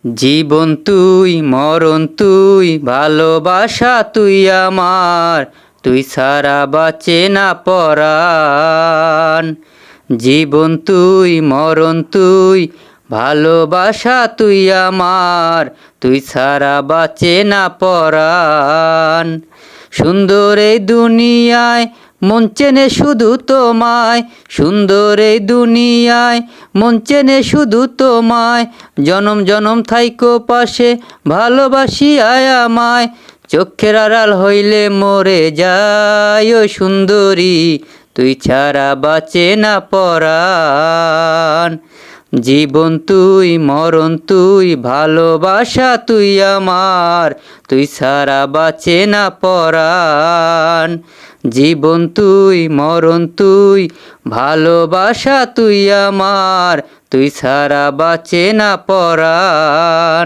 জীবন তুই মরণ তুই ভালোবাসা তুই আমার, তুই ছাড়া বাঁচে না পরাণ। জীবন তুই মরণ তুই ভালোবাসা তুই আমার, তুই ছাড়া বাঁচে না পরাণ। সুন্দর এই দুনিয়ায় মন চেনে শুধু তোমায়, সুন্দর এই দুনিয়ায় মন চেনে শুধু তোমায়। জনম জনম থাইকো পাশে ভালোবাসি আয় আমায়, চোখের আড়াল হইলে মরে যায় ও সুন্দরী, তুই ছাড়া বাঁচে না পরাণ। জীবন তুই মরণ তুই ভালোবাসা তুই আমার, তুই ছাড়া বাঁচে না পরাণ। জীবন তুই মরণ তুই ভালোবাসা তুই আমার, তুই ছাড়া বাঁচে না পরাণ।